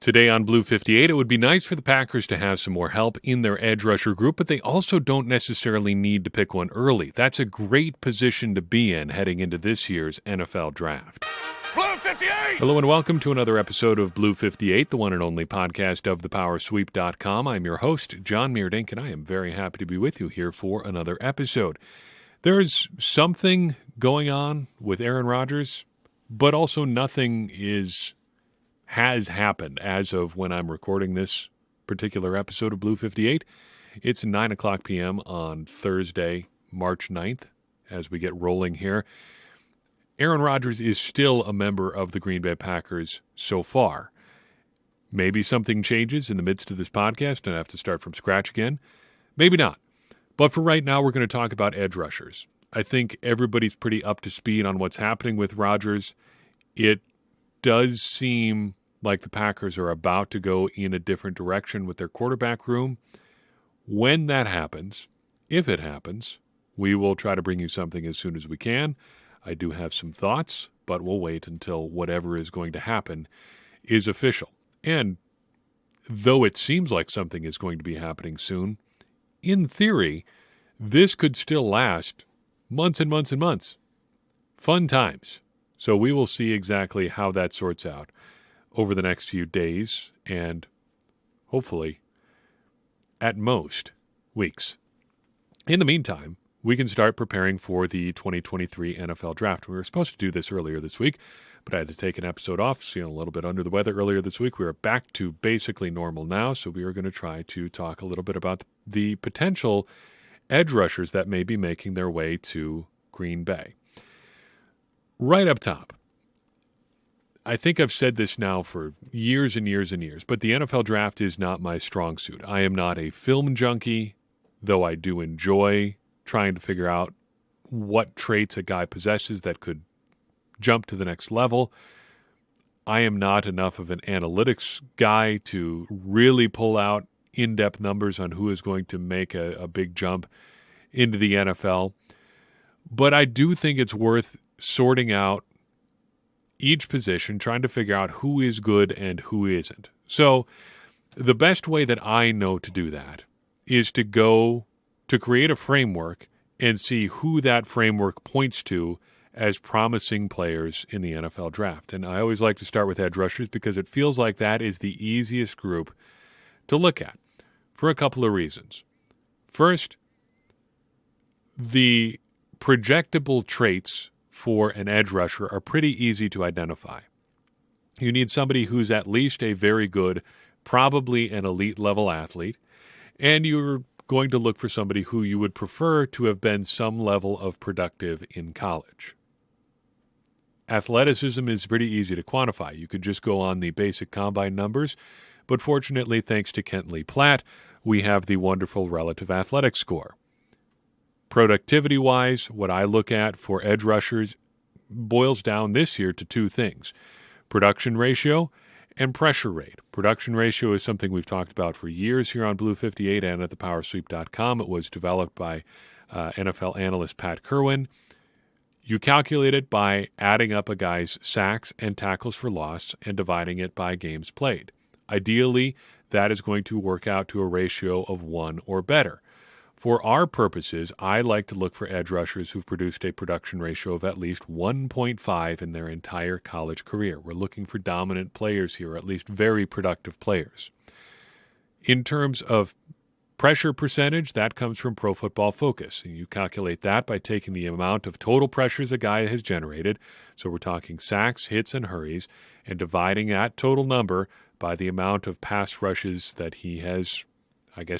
Today on Blue 58, it would be nice for the Packers to have some more help in their edge rusher group, but they also don't necessarily need to pick one early. That's a great position to be in heading into this year's NFL Draft. Blue 58! Hello and welcome to another episode of Blue 58, the one and only podcast of thepowersweep.com. I'm your host, John Meerdink, and I am very happy to be with you here for another episode. There's something going on with Aaron Rodgers, but also nothing has happened as of when I'm recording this particular episode of Blue 58. It's 9 o'clock p.m. on Thursday, March 9th, as we get rolling here. Aaron Rodgers is still a member of the Green Bay Packers so far. Maybe something changes in the midst of this podcast and I have to start from scratch again. Maybe not. But for right now, we're going to talk about edge rushers. I think everybody's pretty up to speed on what's happening with Rodgers. It does seem like the Packers are about to go in a different direction with their quarterback room. When that happens, if it happens, we will try to bring you something as soon as we can. I do have some thoughts, but we'll wait until whatever is going to happen is official. And though it seems like something is going to be happening soon, in theory, this could still last months and months and months. Fun times. So we will see exactly how that sorts out over the next few days and hopefully, at most, weeks. In the meantime, we can start preparing for the 2023 NFL Draft. We were supposed to do this earlier this week, but I had to take an episode off, feeling a little bit under the weather earlier this week. We are back to basically normal now, so we are going to try to talk a little bit about the potential edge rushers that may be making their way to Green Bay. Right up top, I think I've said this now for years and years and years, but the NFL Draft is not my strong suit. I am not a film junkie, though I do enjoy trying to figure out what traits a guy possesses that could jump to the next level. I am not enough of an analytics guy to really pull out in-depth numbers on who is going to make a big jump into the NFL. But I do think it's worth sorting out each position, trying to figure out who is good and who isn't. So the best way that I know to do that is to go to create a framework and see who that framework points to as promising players in the NFL Draft. And I always like to start with edge rushers because it feels like that is the easiest group to look at for a couple of reasons. First, the projectable traits for an edge rusher are pretty easy to identify. You need somebody who's at least a very good, probably an elite level athlete, and you're going to look for somebody who you would prefer to have been some level of productive in college. Athleticism is pretty easy to quantify. You could just go on the basic combine numbers, but fortunately, thanks to Kent Lee Platt, we have the wonderful relative athletic score. Productivity-wise, what I look at for edge rushers boils down this year to two things: production ratio and pressure rate. Production ratio is something we've talked about for years here on Blue 58 and at thepowersweep.com. It was developed by NFL analyst Pat Kerwin. You calculate it by adding up a guy's sacks and tackles for loss and dividing it by games played. Ideally, that is going to work out to a ratio of 1 or better. For our purposes, I like to look for edge rushers who've produced a production ratio of at least 1.5 in their entire college career. We're looking for dominant players here, or at least very productive players. In terms of pressure percentage, that comes from Pro Football Focus. And you calculate that by taking the amount of total pressures a guy has generated, so we're talking sacks, hits, and hurries, and dividing that total number by the amount of pass rushes that he has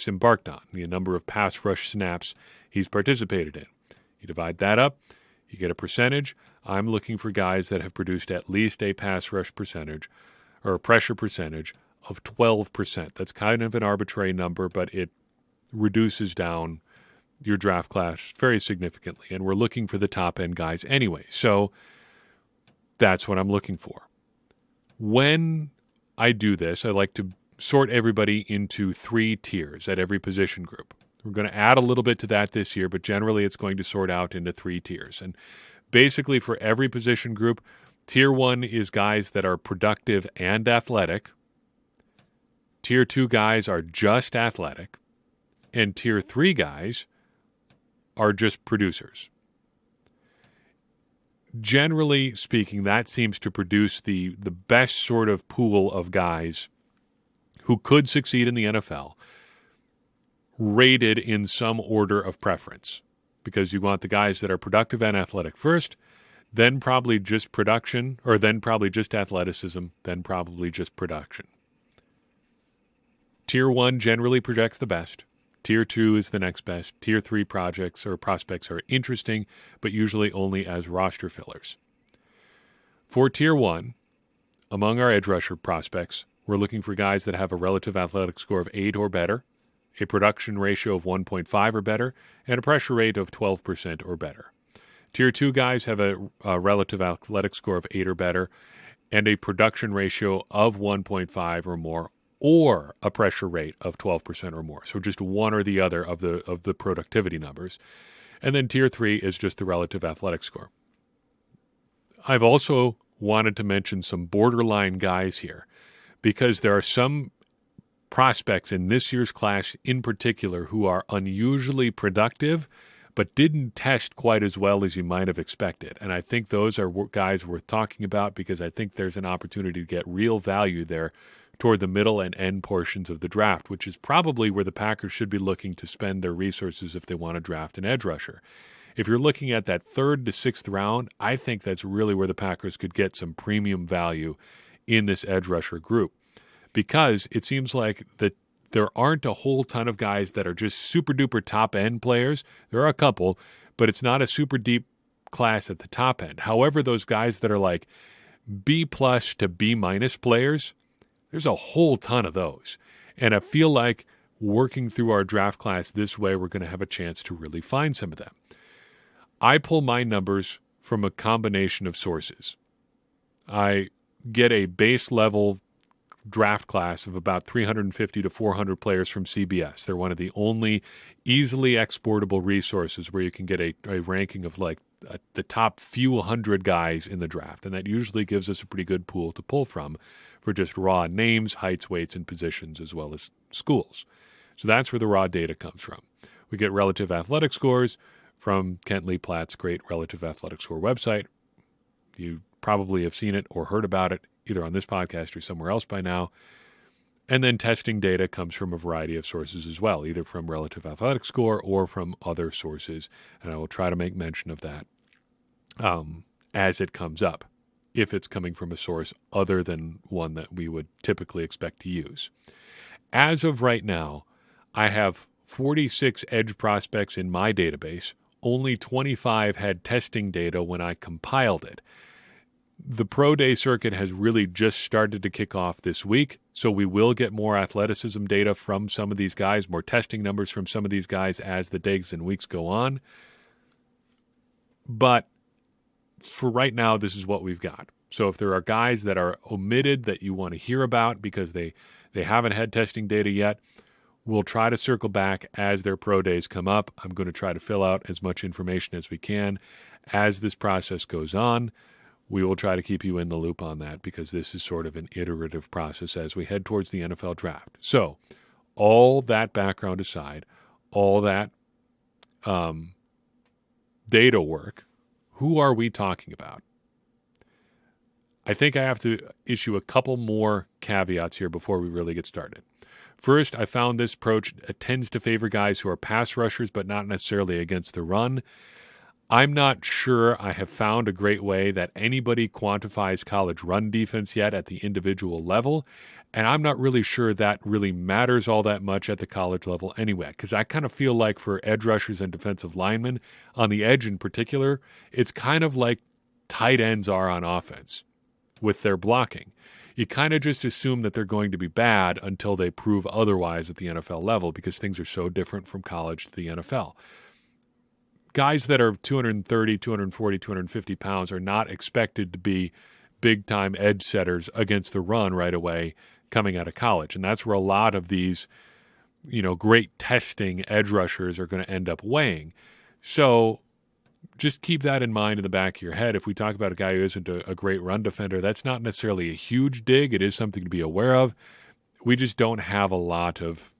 embarked on, the number of pass rush snaps he's participated in. You divide that up, you get a percentage. I'm looking for guys that have produced at least a pass rush percentage or a pressure percentage of 12%. That's kind of an arbitrary number, but it reduces down your draft class very significantly. And we're looking for the top end guys anyway. So that's what I'm looking for. When I do this, I like to sort everybody into 3 tiers at every position group. We're going to add a little bit to that this year, but generally it's going to sort out into 3 tiers. And basically for every position group, tier 1 is guys that are productive and athletic. Tier 2 guys are just athletic, and Tier 3 guys are just producers. Generally speaking, that seems to produce the best sort of pool of guys who could succeed in the NFL, rated in some order of preference, because you want the guys that are productive and athletic first, then probably just production, or then probably just athleticism, then probably just production. Tier 1 generally projects the best. Tier 2 is the next best. Tier 3 projects or prospects are interesting, but usually only as roster fillers. For Tier 1, among our edge rusher prospects, we're looking for guys that have a relative athletic score of 8 or better, a production ratio of 1.5 or better, and a pressure rate of 12% or better. Tier 2 guys have a relative athletic score of 8 or better, and a production ratio of 1.5 or more, or a pressure rate of 12% or more. So just one or the other of the productivity numbers. And then Tier 3 is just the relative athletic score. I've also wanted to mention some borderline guys here, because there are some prospects in this year's class in particular who are unusually productive but didn't test quite as well as you might have expected. And I think those are guys worth talking about, because I think there's an opportunity to get real value there toward the middle and end portions of the draft, which is probably where the Packers should be looking to spend their resources if they want to draft an edge rusher. If you're looking at that 3rd to 6th round, I think that's really where the Packers could get some premium value in this edge rusher group, because it seems like that there aren't a whole ton of guys that are just super duper top end players. There are a couple, but it's not a super deep class at the top end. However, those guys that are like B+ to B- players, there's a whole ton of those. And I feel like working through our draft class this way, we're going to have a chance to really find some of them. I pull my numbers from a combination of sources. I get a base level draft class of about 350 to 400 players from CBS. They're one of the only easily exportable resources where you can get a ranking of like the top few hundred guys in the draft. And that usually gives us a pretty good pool to pull from for just raw names, heights, weights, and positions, as well as schools. So that's where the raw data comes from. We get relative athletic scores from Kent Lee Platt's great relative athletic score website. You probably have seen it or heard about it either on this podcast or somewhere else by now. And then testing data comes from a variety of sources as well, either from relative athletic score or from other sources. And I will try to make mention of that as it comes up, if it's coming from a source other than one that we would typically expect to use. As of right now, I have 46 edge prospects in my database. Only 25 had testing data when I compiled it. The Pro Day circuit has really just started to kick off this week, so we will get more athleticism data from some of these guys, more testing numbers from some of these guys as the days and weeks go on. But for right now, this is what we've got. So if there are guys that are omitted that you want to hear about because they haven't had testing data yet, we'll try to circle back as their pro days come up. I'm going to try to fill out as much information as we can as this process goes on. We will try to keep you in the loop on that, because this is sort of an iterative process as we head towards the NFL draft. So all that background aside, all that data work, who are we talking about? I think I have to issue a couple more caveats here before we really get started. First, I found this approach tends to favor guys who are pass rushers, but not necessarily against the run. I'm not sure I have found a great way that anybody quantifies college run defense yet at the individual level, and I'm not really sure that really matters all that much at the college level anyway, because I kind of feel like for edge rushers and defensive linemen, on the edge in particular, it's kind of like tight ends are on offense with their blocking. You kind of just assume that they're going to be bad until they prove otherwise at the NFL level, because things are so different from college to the NFL. Guys that are 230, 240, 250 pounds are not expected to be big-time edge setters against the run right away coming out of college. And that's where a lot of these, great testing edge rushers are going to end up weighing. So just keep that in mind in the back of your head. If we talk about a guy who isn't a great run defender, that's not necessarily a huge dig. It is something to be aware of. we just don't have a lot of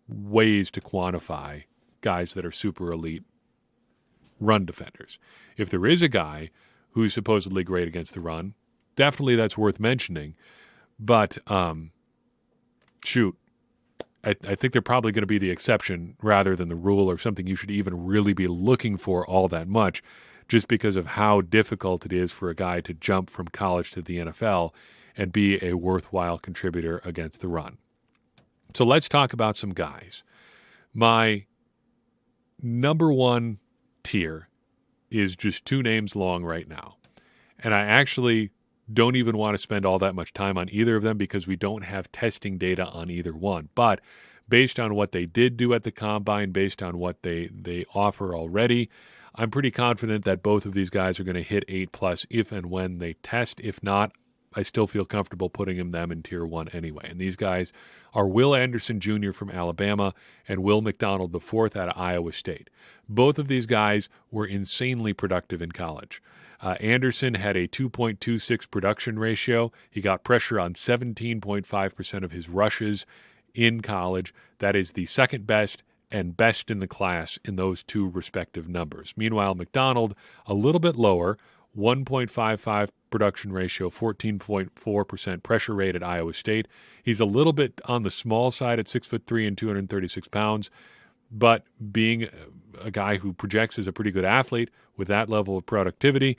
ways to quantify guys that are super elite run defenders. If there is a guy who's supposedly great against the run, definitely that's worth mentioning. But, shoot, I think they're probably going to be the exception rather than the rule, or something you should even really be looking for all that much, just because of how difficult it is for a guy to jump from college to the NFL and be a worthwhile contributor against the run. So let's talk about some guys. My number one tier is just two names long right now. And I actually don't even want to spend all that much time on either of them because we don't have testing data on either one. But based on what they did do at the Combine, based on what they offer already, I'm pretty confident that both of these guys are going to hit 8+ if and when they test. If not, I still feel comfortable putting them in Tier 1 anyway. And these guys are Will Anderson Jr. from Alabama and Will McDonald IV out of Iowa State. Both of these guys were insanely productive in college. Anderson had a 2.26 production ratio. He got pressure on 17.5% of his rushes in college. That is the second best and best in the class in those two respective numbers. Meanwhile, McDonald, a little bit lower, 1.55 production ratio, 14.4% pressure rate at Iowa State. He's a little bit on the small side at 6'3" and 236 pounds, but being a guy who projects as a pretty good athlete with that level of productivity,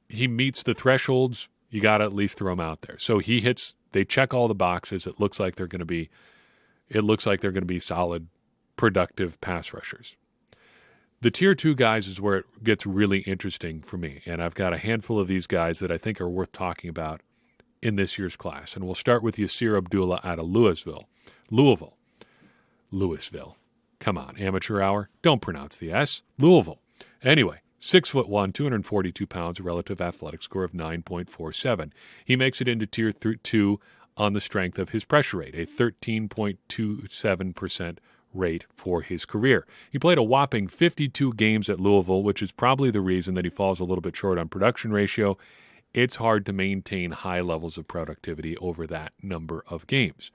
he meets the thresholds. You got to at least throw him out there. So they check all the boxes. It looks like they're going to be solid, productive pass rushers. The Tier 2 guys is where it gets really interesting for me, and I've got a handful of these guys that I think are worth talking about in this year's class. And we'll start with Yasir Abdullah out of Louisville. Come on, amateur hour. Don't pronounce the S. Louisville. Anyway, 6'1", 242 pounds, a relative athletic score of 9.47. He makes it into Tier 2 on the strength of his pressure rate, a 13.27% rate for his career. He played a whopping 52 games at Louisville, which is probably the reason that he falls a little bit short on production ratio. It's hard to maintain high levels of productivity over that number of games.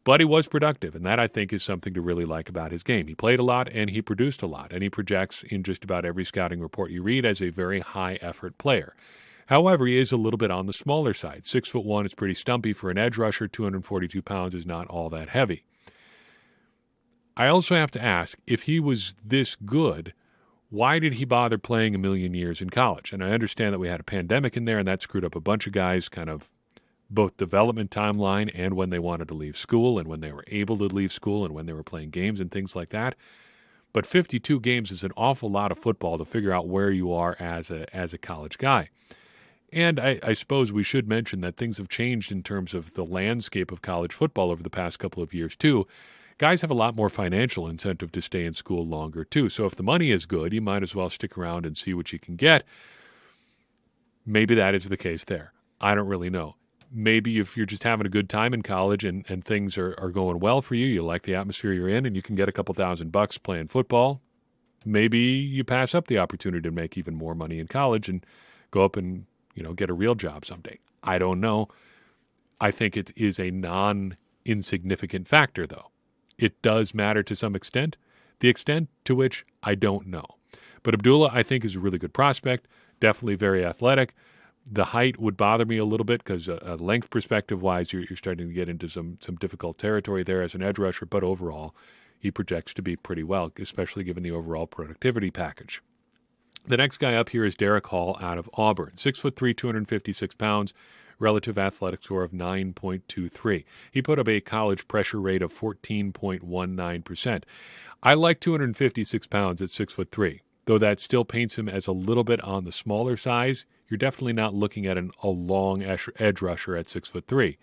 But he was productive, and that, I think, is something to really like about his game. He played a lot, and he produced a lot, and he projects in just about every scouting report you read as a very high-effort player. However, he is a little bit on the smaller side. 6'1" is pretty stumpy for an edge rusher. 242 pounds is not all that heavy. I also have to ask, if he was this good, why did he bother playing a million years in college? And I understand that we had a pandemic in there, and that screwed up a bunch of guys' kind of both development timeline and when they wanted to leave school and when they were able to leave school and when they were playing games and things like that. But 52 games is an awful lot of football to figure out where you are as a college guy. And I suppose we should mention that things have changed in terms of the landscape of college football over the past couple of years, too. Guys have a lot more financial incentive to stay in school longer, too. So if the money is good, you might as well stick around and see what you can get. Maybe that is the case there. I don't really know. Maybe if you're just having a good time in college and things are going well for you, you like the atmosphere you're in, and you can get a couple $1,000 playing football, maybe you pass up the opportunity to make even more money in college and go up and get a real job someday. I don't know. I think it is a non-insignificant factor, though. It does matter to some extent, the extent to which I don't know. But Abdullah, I think, is a really good prospect, definitely very athletic. The height would bother me a little bit because length perspective-wise, you're starting to get into some difficult territory there as an edge rusher, but overall, he projects to be pretty well, especially given the overall productivity package. The next guy up here is Derek Hall out of Auburn, 6'3", 256 pounds, relative athletic score of 9.23. He put up a college pressure rate of 14.19%. I like 256 pounds at 6'3", though that still paints him as a little bit on the smaller size. You're definitely not looking at a long edge rusher at 6'3".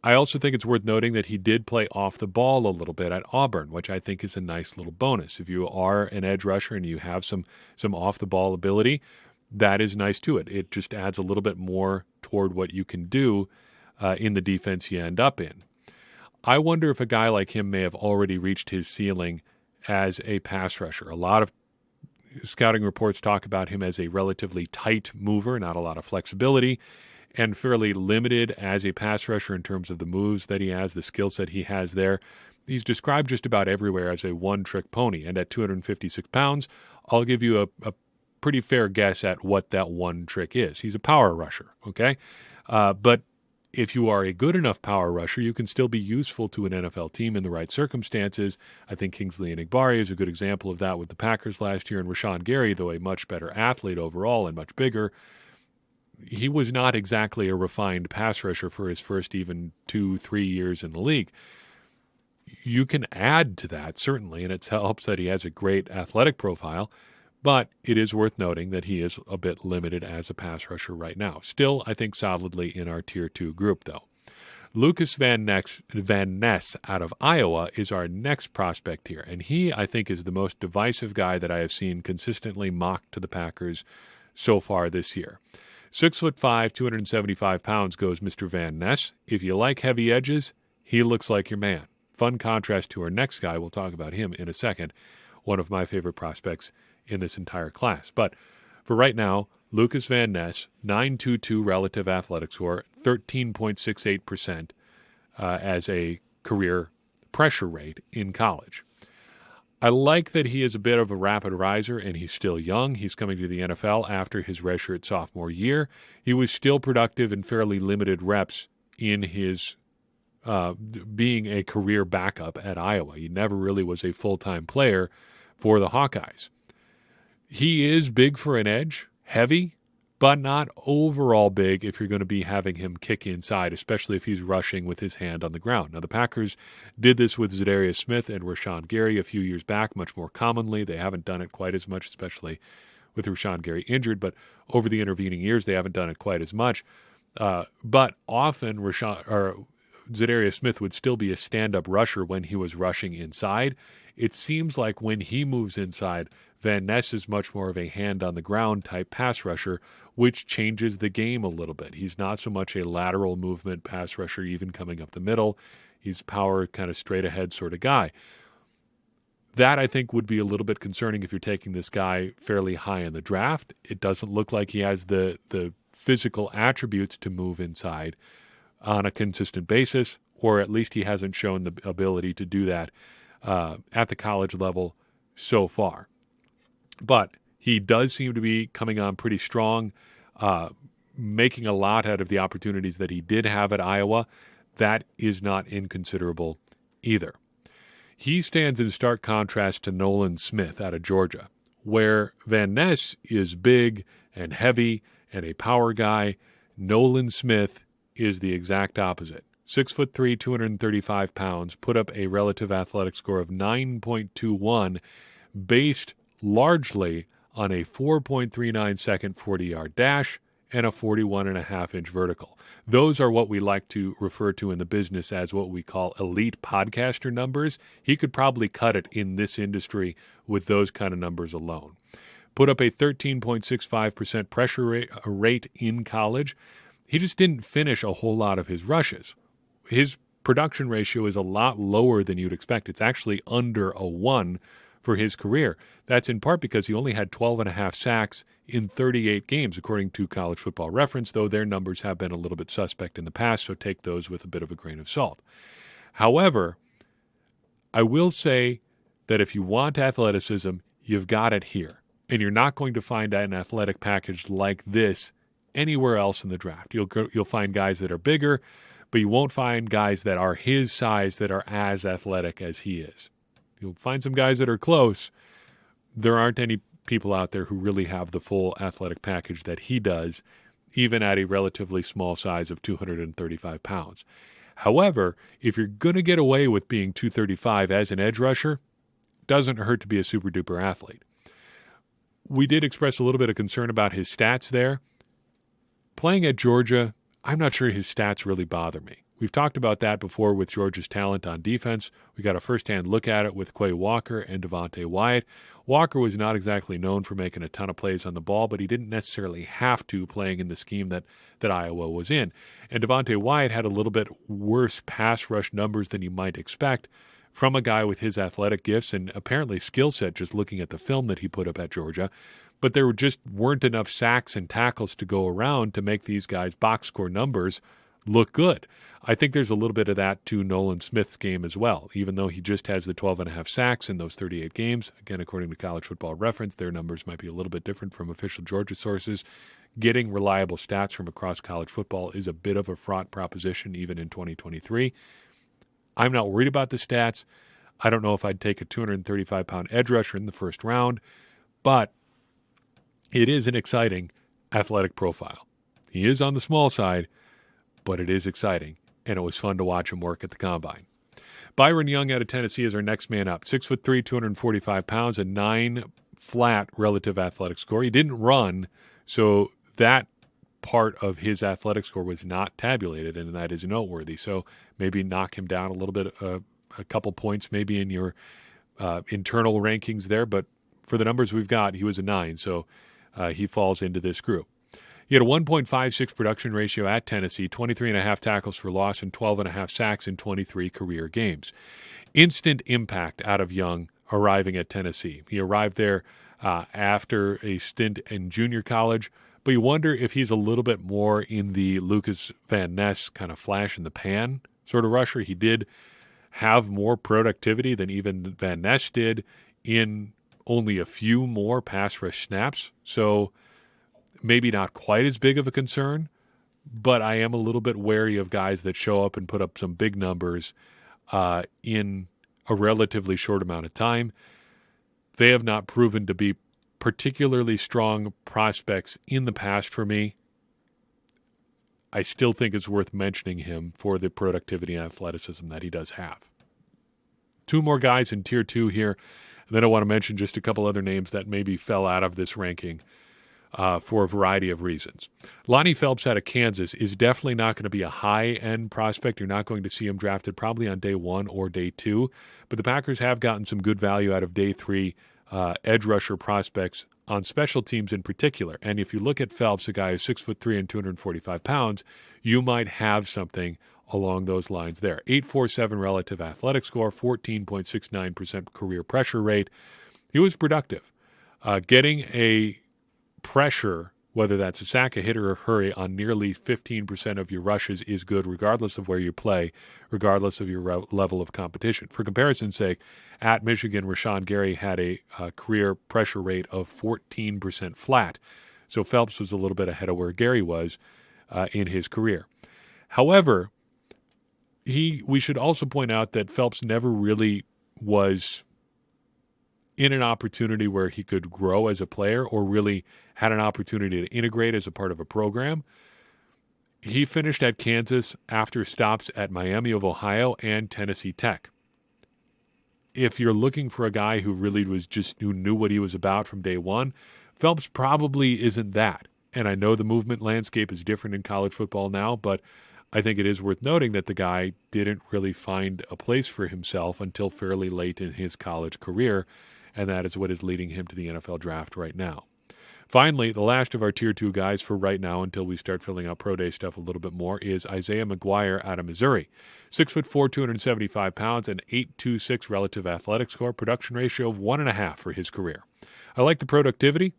I also think it's worth noting that he did play off the ball a little bit at Auburn, which I think is a nice little bonus. If you are an edge rusher and you have some off the ball ability, that is nice to it. It just adds a little bit more toward what you can do in the defense you end up in. I wonder if a guy like him may have already reached his ceiling as a pass rusher. A lot of scouting reports talk about him as a relatively tight mover, not a lot of flexibility. and fairly limited as a pass rusher in terms of the moves that he has, the skill set he has there. He's described just about everywhere as a one-trick pony, and at 256 pounds, I'll give you a pretty fair guess at what that one trick is. He's a power rusher, okay? But if you are a good enough power rusher, you can still be useful to an NFL team in the right circumstances. I think Kingsley Enagbare is a good example of that with the Packers last year, and Rashawn Gary, though a much better athlete overall and much bigger, he was not exactly a refined pass rusher for his first even 2-3 years in the league. You can add to that, certainly, and it helps that he has a great athletic profile, but it is worth noting that he is a bit limited as a pass rusher right now. Still, I think solidly in our Tier 2 group, though. Lucas Van Ness out of Iowa is our next prospect here, and he, I think, is the most divisive guy that I have seen consistently mocked to the Packers so far this year. 6'5", 275 pounds goes Mr. Van Ness. If you like heavy edges, he looks like your man. Fun contrast to our next guy. We'll talk about him in a second. One of my favorite prospects in this entire class. But for right now, Lucas Van Ness, 9.22 relative athletic score, 13.68% as a career pressure rate in college. I like that he is a bit of a rapid riser, and he's still young. He's coming to the NFL after his redshirt sophomore year. He was still productive in fairly limited reps in his being a career backup at Iowa. He never really was a full-time player for the Hawkeyes. He is big for an edge, heavy, but not overall big if you're going to be having him kick inside, especially if he's rushing with his hand on the ground. Now, the Packers did this with Za'Darius Smith and Rashawn Gary a few years back, much more commonly. They haven't done it quite as much, especially with Rashawn Gary injured, but over the intervening years, they haven't done it quite as much. But often, Za'Darius Smith would still be a stand-up rusher when he was rushing inside. It seems like when he moves inside, Van Ness is much more of a hand-on-the-ground type pass rusher, which changes the game a little bit. He's not so much a lateral movement pass rusher, even coming up the middle. He's power, kind of straight-ahead sort of guy. That, I think, would be a little bit concerning if you're taking this guy fairly high in the draft. It doesn't look like he has the physical attributes to move inside on a consistent basis, or at least he hasn't shown the ability to do that at the college level so far. But he does seem to be coming on pretty strong, making a lot out of the opportunities that he did have at Iowa. That is not inconsiderable either. He stands in stark contrast to Nolan Smith out of Georgia, where Van Ness is big and heavy and a power guy. Nolan Smith is the exact opposite. 6'3", 235 pounds, put up a relative athletic score of 9.21, based largely on a 4.39 second 40-yard dash and a 41.5-inch vertical. Those are what we like to refer to in the business as what we call elite podcaster numbers. He could probably cut it in this industry with those kind of numbers alone. Put up a 13.65% pressure rate in college. He just didn't finish a whole lot of his rushes. His production ratio is a lot lower than you'd expect. It's actually under a 1 for his career. That's in part because he only had 12.5 sacks in 38 games, according to College Football Reference, though their numbers have been a little bit suspect in the past, so take those with a bit of a grain of salt. However, I will say that if you want athleticism, you've got it here. And you're not going to find an athletic package like this anywhere else in the draft. You'll find guys that are bigger, but you won't find guys that are his size that are as athletic as he is. You'll find some guys that are close. There aren't any people out there who really have the full athletic package that he does, even at a relatively small size of 235 pounds. However, if you're going to get away with being 235 as an edge rusher, it doesn't hurt to be a super-duper athlete. We did express a little bit of concern about his stats there. Playing at Georgia, I'm not sure his stats really bother me. We've talked about that before with Georgia's talent on defense. We got a first-hand look at it with Quay Walker and Devontae Wyatt. Walker was not exactly known for making a ton of plays on the ball, but he didn't necessarily have to playing in the scheme that Iowa was in. And Devontae Wyatt had a little bit worse pass rush numbers than you might expect from a guy with his athletic gifts and apparently skill set, just looking at the film that he put up at Georgia. but there just weren't enough sacks and tackles to go around to make these guys' box score numbers look good. I think there's a little bit of that to Nolan Smith's game as well, even though he just has the 12.5 sacks in those 38 games. Again, according to College Football Reference, their numbers might be a little bit different from official Georgia sources. Getting reliable stats from across college football is a bit of a fraught proposition even in 2023. I'm not worried about the stats. I don't know if I'd take a 235-pound edge rusher in the first round, but it is an exciting athletic profile. He is on the small side, but it is exciting, and it was fun to watch him work at the Combine. Byron Young out of Tennessee is our next man up. 6'3", 245 pounds, a 9 flat relative athletic score. He didn't run, so that part of his athletic score was not tabulated, and that is noteworthy. So maybe knock him down a little bit, a couple points maybe in your internal rankings there, but for the numbers we've got, he was a 9, so he falls into this group. He had a 1.56 production ratio at Tennessee, 23.5 tackles for loss, and 12.5 sacks in 23 career games. Instant impact out of Young arriving at Tennessee. He arrived there after a stint in junior college, but you wonder if he's a little bit more in the Lucas Van Ness kind of flash in the pan sort of rusher. He did have more productivity than even Van Ness did in only a few more pass rush snaps, so maybe not quite as big of a concern, but I am a little bit wary of guys that show up and put up some big numbers in a relatively short amount of time. They have not proven to be particularly strong prospects in the past for me. I still think it's worth mentioning him for the productivity and athleticism that he does have. Two more guys in Tier 2 here, and then I want to mention just a couple other names that maybe fell out of this ranking for a variety of reasons. Lonnie Phelps out of Kansas is definitely not going to be a high-end prospect. You're not going to see him drafted probably on day 1 or day 2, but the Packers have gotten some good value out of day 3 edge rusher prospects on special teams in particular. And if you look at Phelps, a guy who's 6'3" and 245 pounds, you might have something along those lines there. 8.47 relative athletic score, 14.69% career pressure rate. He was productive. Getting a pressure, whether that's a sack, a hit, or a hurry, on nearly 15% of your rushes is good, regardless of where you play, regardless of your level of competition. For comparison's sake, at Michigan, Rashawn Gary had a career pressure rate of 14% flat. So Phelps was a little bit ahead of where Gary was in his career. However, we should also point out that Phelps never really was in an opportunity where he could grow as a player or really had an opportunity to integrate as a part of a program. He finished at Kansas after stops at Miami of Ohio and Tennessee Tech. If you're looking for a guy who really who knew what he was about from day one, Phelps probably isn't that. And I know the movement landscape is different in college football now, but I think it is worth noting that the guy didn't really find a place for himself until fairly late in his college career, and that is what is leading him to the NFL draft right now. Finally, the last of our Tier 2 guys for right now until we start filling out Pro Day stuff a little bit more is Isaiah McGuire out of Missouri. 6'4", 275 pounds, and 8.26 relative athletic score, production ratio of 1.5 for his career. I like the productivity,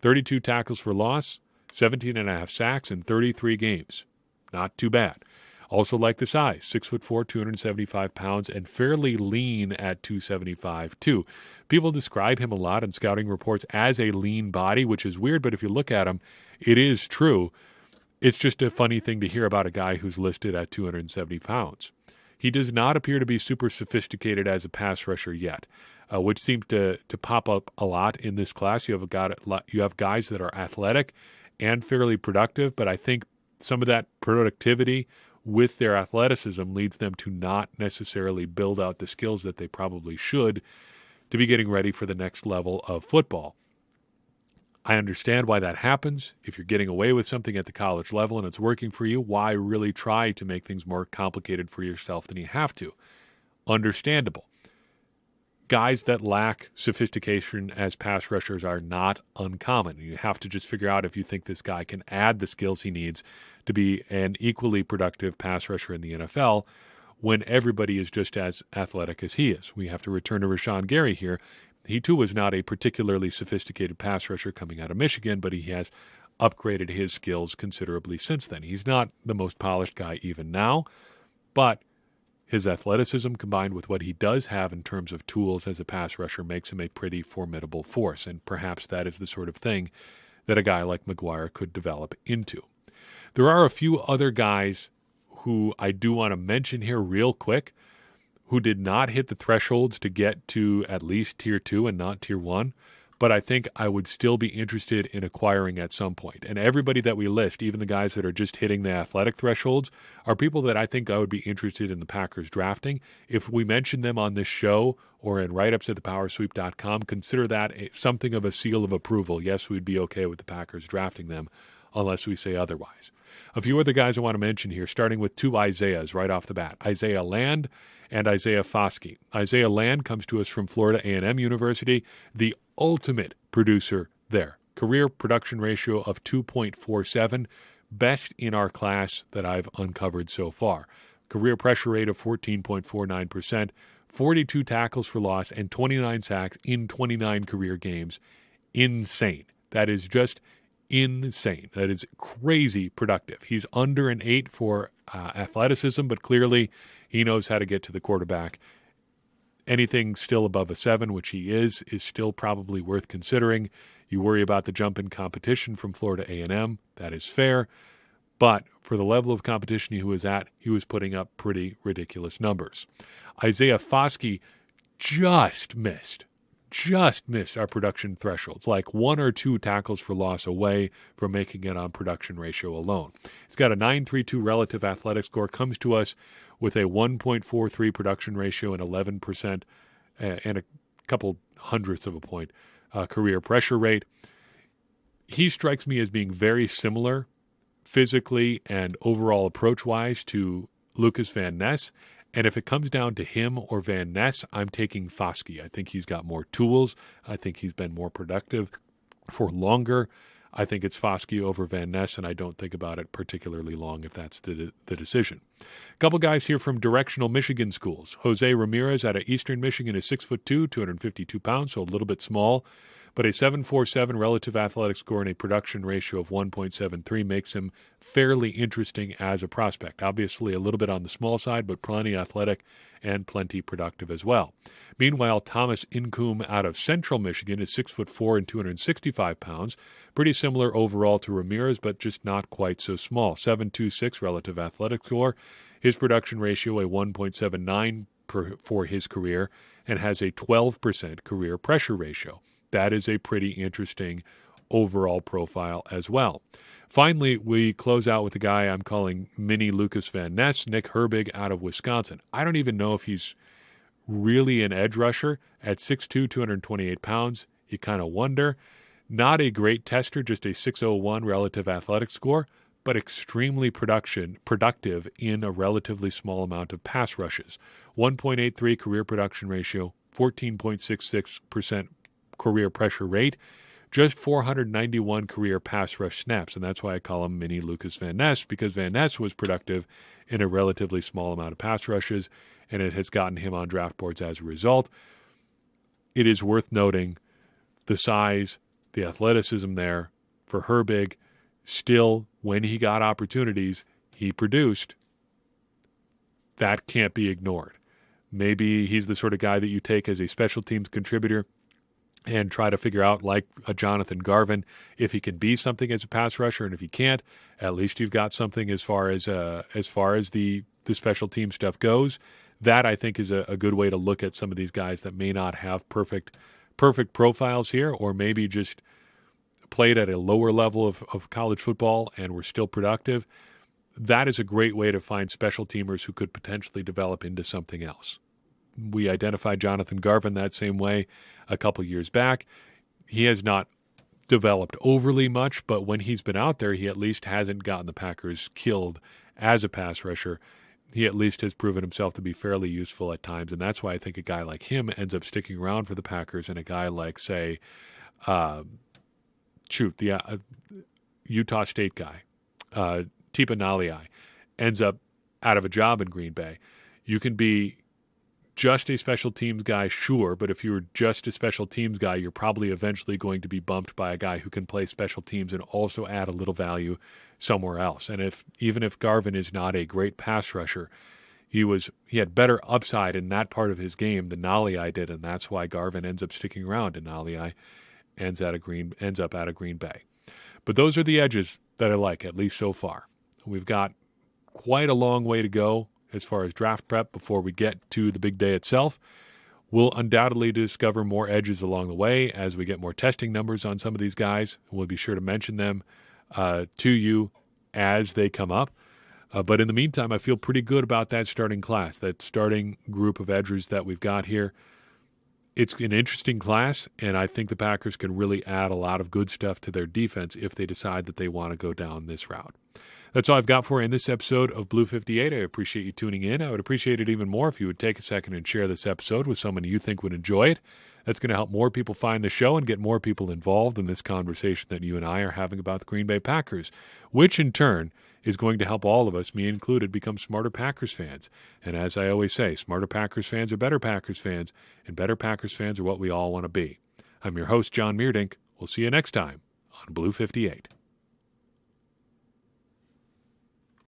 32 tackles for loss, 17.5 sacks in 33 games. Not too bad. Also like the size, 6'4", 275 pounds, and fairly lean at 275 too. People describe him a lot in scouting reports as a lean body, which is weird, but if you look at him, it is true. It's just a funny thing to hear about a guy who's listed at 270 pounds. He does not appear to be super sophisticated as a pass rusher yet, which seems to pop up a lot in this class. You have guys that are athletic and fairly productive, but I think some of that productivity with their athleticism leads them to not necessarily build out the skills that they probably should to be getting ready for the next level of football. I understand why that happens. If you're getting away with something at the college level and it's working for you, why really try to make things more complicated for yourself than you have to? Understandable. Guys that lack sophistication as pass rushers are not uncommon. You have to just figure out if you think this guy can add the skills he needs to be an equally productive pass rusher in the NFL when everybody is just as athletic as he is. We have to return to Rashawn Gary here He too was not a particularly sophisticated pass rusher coming out of Michigan, but he has upgraded his skills considerably since then. He's not the most polished guy even now, but his athleticism combined with what he does have in terms of tools as a pass rusher makes him a pretty formidable force, and perhaps that is the sort of thing that a guy like McGuire could develop into. There are a few other guys who I do want to mention here real quick who did not hit the thresholds to get to at least Tier 2 and not Tier 1, but I think I would still be interested in acquiring at some point. And everybody that we list, even the guys that are just hitting the athletic thresholds, are people that I think I would be interested in the Packers drafting. If we mention them on this show or in write-ups at thepowersweep.com, consider that something of a seal of approval. Yes, we'd be okay with the Packers drafting them unless we say otherwise. A few other guys I want to mention here, starting with two Isaiahs right off the bat. Isaiah Land and Isaiah Foskey. Isaiah Land comes to us from Florida A&M University, the ultimate producer there. Career production ratio of 2.47, best in our class that I've uncovered so far. Career pressure rate of 14.49%, 42 tackles for loss, and 29 sacks in 29 career games. Insane. That is just insane. That is crazy productive. He's under an 8 for athleticism, but clearly he knows how to get to the quarterback. Anything still above a 7, which he is still probably worth considering. You worry about the jump in competition from Florida A&M. That is fair. But for the level of competition he was at, he was putting up pretty ridiculous numbers. Isaiah Foskey just missed our production thresholds, like 1 or 2 tackles for loss away from making it on production ratio alone. He's got a 9.32 relative athletic score, comes to us with a 1.43 production ratio and 11% and a couple hundredths of a point career pressure rate. He strikes me as being very similar physically and overall approach-wise to Lucas Van Ness. And if it comes down to him or Van Ness, I'm taking Foskey. I think he's got more tools. I think he's been more productive for longer. I think it's Foskey over Van Ness, and I don't think about it particularly long if that's the decision. A couple guys here from directional Michigan schools. Jose Ramirez out of Eastern Michigan is 6'2", 252 pounds, so a little bit small, but a 7.47 relative athletic score and a production ratio of 1.73 makes him fairly interesting as a prospect. Obviously a little bit on the small side, but plenty athletic and plenty productive as well. Meanwhile, Thomas Incoom out of Central Michigan is 6'4" and 265 pounds. Pretty similar overall to Ramirez, but just not quite so small. 7.26 relative athletic score. His production ratio, a 1.79 for his career, and has a 12% career pressure ratio. That is a pretty interesting overall profile as well. Finally, we close out with a guy I'm calling Mini Lucas Van Ness, Nick Herbig out of Wisconsin. I don't even know if he's really an edge rusher. At 6'2", 228 pounds, you kind of wonder. Not a great tester, just a 6.01 relative athletic score, but extremely productive in a relatively small amount of pass rushes. 1.83 career production ratio, 14.66% career pressure rate, just 491 career pass rush snaps, and that's why I call him Mini Lucas Van Ness, because Van Ness was productive in a relatively small amount of pass rushes, and it has gotten him on draft boards as a result. It is worth noting the size, the athleticism there for Herbig. Still, when he got opportunities, he produced. That can't be ignored. Maybe he's the sort of guy that you take as a special teams contributor and try to figure out, like a Jonathan Garvin, if he can be something as a pass rusher, and if he can't, at least you've got something as far as the special team stuff goes. That, I think, is a good way to look at some of these guys that may not have perfect profiles here, or maybe just played at a lower level of college football and were still productive. That is a great way to find special teamers who could potentially develop into something else. We identified Jonathan Garvin that same way a couple years back. He has not developed overly much, but when he's been out there, he at least hasn't gotten the Packers killed as a pass rusher. He at least has proven himself to be fairly useful at times, and that's why I think a guy like him ends up sticking around for the Packers, and a guy like, say, the Utah State guy, Tipa Naliai, ends up out of a job in Green Bay. You can be just a special teams guy, sure, but if you're just a special teams guy, you're probably eventually going to be bumped by a guy who can play special teams and also add a little value somewhere else. And even if Garvin is not a great pass rusher, he had better upside in that part of his game than Nalei did, and that's why Garvin ends up sticking around and Nalei ends up out of Green Bay. But those are the edges that I like, at least so far. We've got quite a long way to go as far as draft prep before we get to the big day itself. We'll undoubtedly discover more edges along the way as we get more testing numbers on some of these guys. We'll be sure to mention them to you as they come up. But in the meantime, I feel pretty good about that starting class, that starting group of edges that we've got here. It's an interesting class, and I think the Packers can really add a lot of good stuff to their defense if they decide that they want to go down this route. That's all I've got for you in this episode of Blue 58. I appreciate you tuning in. I would appreciate it even more if you would take a second and share this episode with someone you think would enjoy it. That's going to help more people find the show and get more people involved in this conversation that you and I are having about the Green Bay Packers, which in turn is going to help all of us, me included, become smarter Packers fans. And as I always say, smarter Packers fans are better Packers fans, and better Packers fans are what we all want to be. I'm your host, John Meerdink. We'll see you next time on Blue 58.